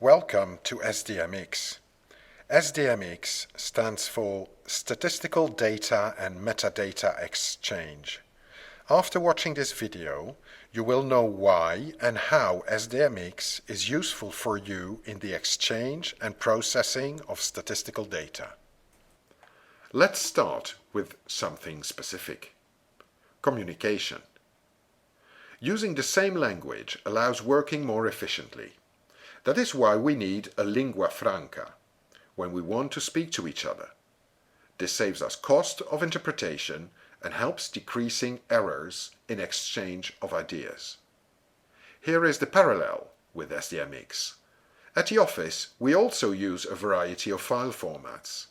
Welcome to SDMX. SDMX stands for Statistical Data and Metadata Exchange. After watching this video, you will know why and how SDMX is useful for you in the exchange and processing of statistical data. Let's start with something specific. Communication. Using the same language allows working more efficiently. That is why we need a lingua franca when we want to speak to each other. This saves us cost of interpretation and helps decreasing errors in exchange of ideas. Here is the parallel with SDMX. At the office, we also use a variety of file formats.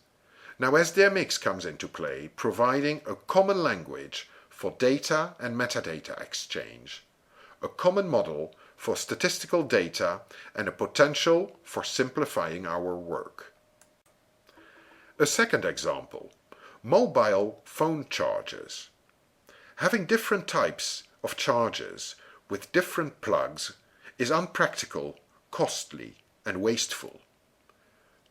Now SDMX comes into play, providing a common language for data and metadata exchange, a common model for statistical data, and a potential for simplifying our work. A second example, mobile phone chargers. Having different types of chargers with different plugs is unpractical, costly, and wasteful.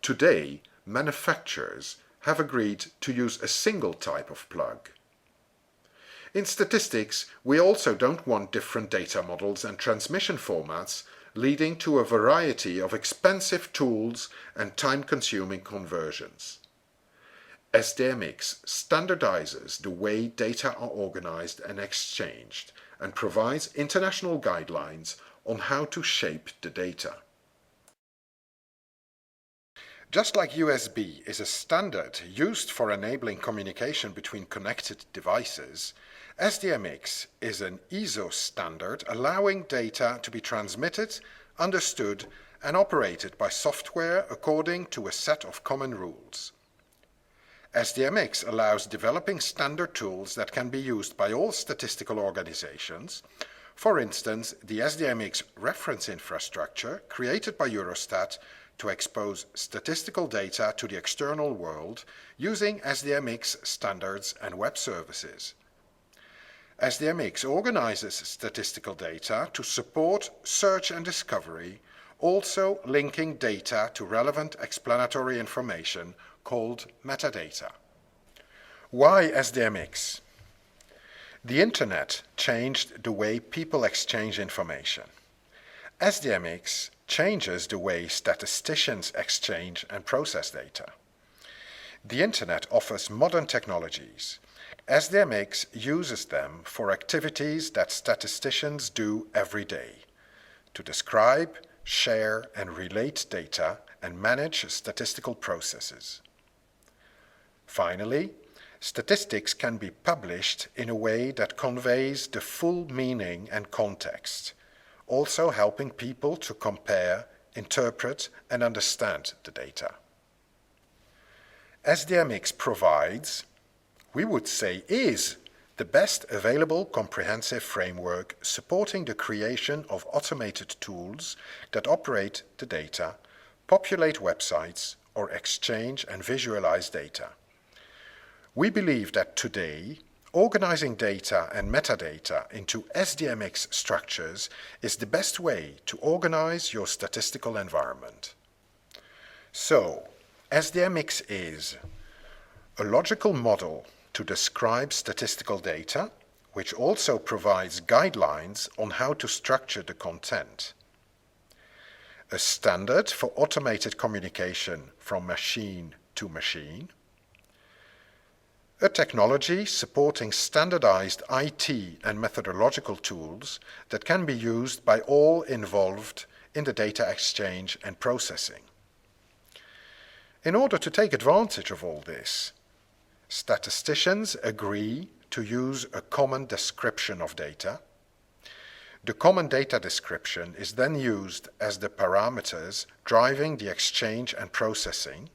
Today, manufacturers have agreed to use a single type of plug. In statistics, we also don't want different data models and transmission formats, leading to a variety of expensive tools and time-consuming conversions. SDMX standardizes the way data are organized and exchanged and provides international guidelines on how to shape the data. Just like USB is a standard used for enabling communication between connected devices, SDMX is an ISO standard allowing data to be transmitted, understood, and operated by software according to a set of common rules. SDMX allows developing standard tools that can be used by all statistical organizations. For instance, the SDMX reference infrastructure created by Eurostat to expose statistical data to the external world using SDMX standards and web services. SDMX organizes statistical data to support search and discovery, also linking data to relevant explanatory information called metadata. Why SDMX? The Internet changed the way people exchange information. SDMX changes the way statisticians exchange and process data. The Internet offers modern technologies. SDMX uses them for activities that statisticians do every day, to describe, share, and relate data and manage statistical processes. Finally, statistics can be published in a way that conveys the full meaning and context, also helping people to compare, interpret, and understand the data. SDMX provides, we would say is, the best available comprehensive framework supporting the creation of automated tools that operate the data, populate websites, or exchange and visualize data. We believe that today, organizing data and metadata into SDMX structures is the best way to organize your statistical environment. So, SDMX is a logical model to describe statistical data, which also provides guidelines on how to structure the content. A standard for automated communication from machine to machine. A technology supporting standardized IT and methodological tools that can be used by all involved in the data exchange and processing. In order to take advantage of all this, statisticians agree to use a common description of data. The common data description is then used as the parameters driving the exchange and processing.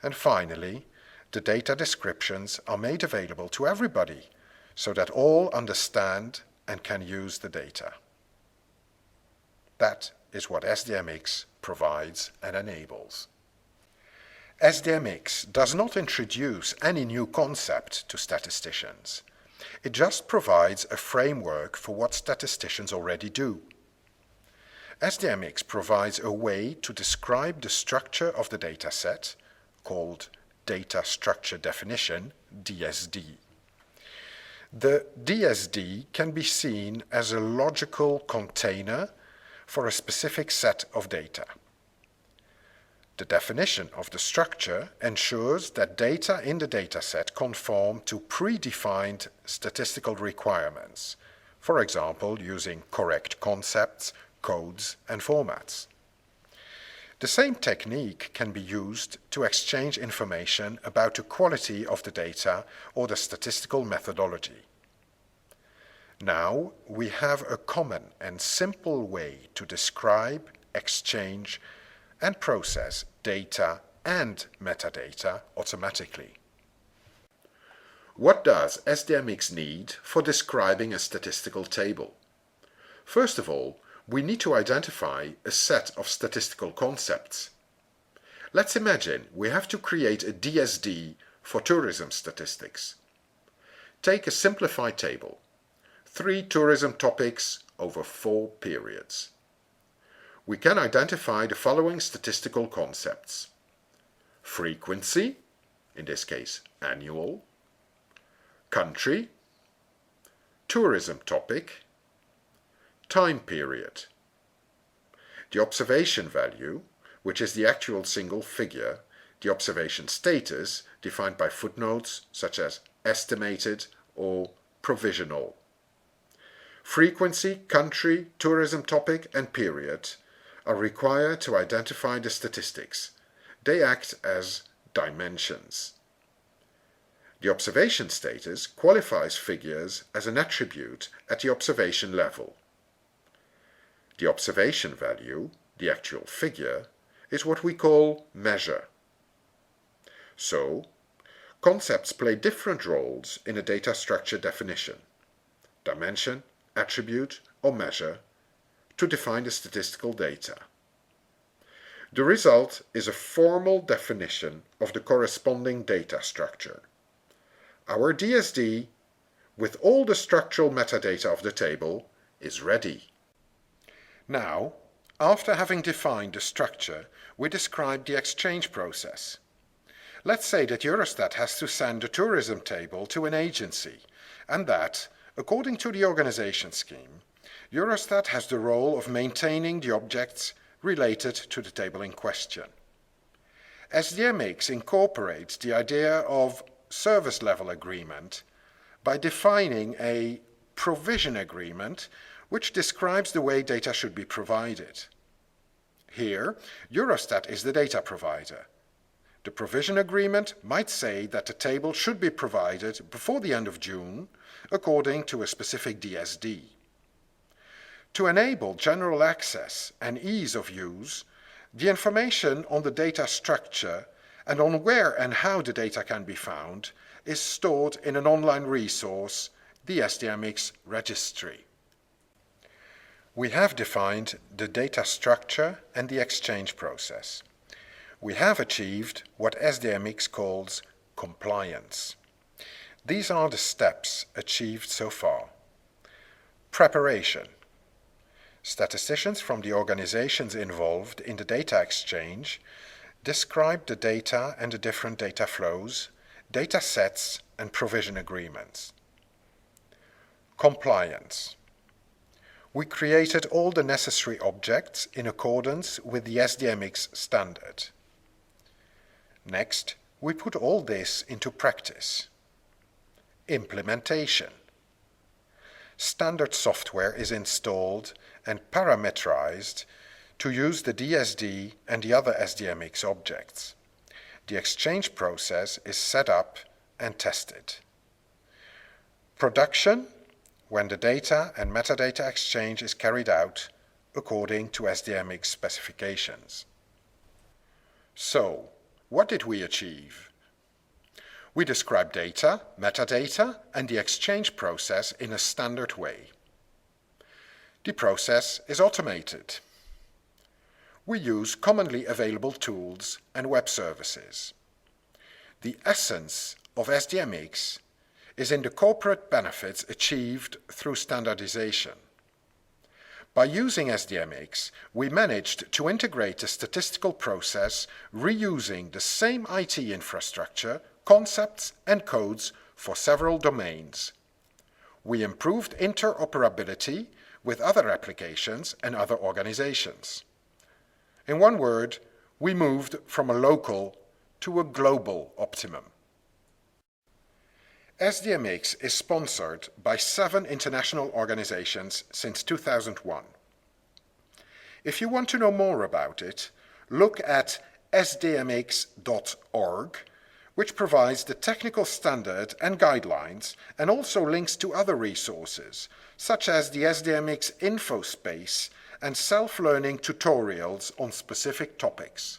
And finally, the data descriptions are made available to everybody so that all understand and can use the data. That is what SDMX provides and enables. SDMX does not introduce any new concept to statisticians. It just provides a framework for what statisticians already do. SDMX provides a way to describe the structure of the dataset, called Data Structure Definition, DSD. The DSD can be seen as a logical container for a specific set of data. The definition of the structure ensures that data in the dataset conform to predefined statistical requirements, for example, using correct concepts, codes, and formats. The same technique can be used to exchange information about the quality of the data or the statistical methodology. Now we have a common and simple way to describe, exchange, and process data and metadata automatically. What does SDMX need for describing a statistical table? First of all, we need to identify a set of statistical concepts. Let's imagine we have to create a DSD for tourism statistics. Take a simplified table, 3 tourism topics over 4 periods. We can identify the following statistical concepts: frequency, in this case annual, country, tourism topic, time period. The observation value, which is the actual single figure, the observation status, defined by footnotes such as estimated or provisional. Frequency, country, tourism topic, and period are required to identify the statistics. They act as dimensions. The observation status qualifies figures as an attribute at the observation level. The observation value, the actual figure, is what we call measure. So, concepts play different roles in a data structure definition: dimension, attribute, or measure, to define the statistical data. The result is a formal definition of the corresponding data structure. Our DSD, with all the structural metadata of the table, is ready. Now, after having defined the structure, we describe the exchange process. Let's say that Eurostat has to send a tourism table to an agency, and that, according to the organization scheme, Eurostat has the role of maintaining the objects related to the table in question. SDMX incorporates the idea of service level agreement by defining a provision agreement which describes the way data should be provided. Here, Eurostat is the data provider. The provision agreement might say that the table should be provided before the end of June, according to a specific DSD. To enable general access and ease of use, the information on the data structure and on where and how the data can be found is stored in an online resource, the SDMX registry. We have defined the data structure and the exchange process. We have achieved what SDMX calls compliance. These are the steps achieved so far. Preparation. Statisticians from the organizations involved in the data exchange describe the data and the different data flows, data sets, and provision agreements. Compliance. We created all the necessary objects in accordance with the SDMX standard. Next, we put all this into practice. Implementation. Standard software is installed and parameterized to use the DSD and the other SDMX objects. The exchange process is set up and tested. Production, when the data and metadata exchange is carried out according to SDMX specifications. So, what did we achieve? We describe data, metadata, and the exchange process in a standard way. The process is automated. We use commonly available tools and web services. The essence of SDMX is in the corporate benefits achieved through standardization. By using SDMX, we managed to integrate a statistical process reusing the same IT infrastructure, concepts and codes for several domains. We improved interoperability with other applications and other organizations. In one word, we moved from a local to a global optimum. SDMX is sponsored by 7 international organizations since 2001. If you want to know more about it, look at sdmx.org, which provides the technical standard and guidelines and also links to other resources, such as the SDMX info space and self-learning tutorials on specific topics.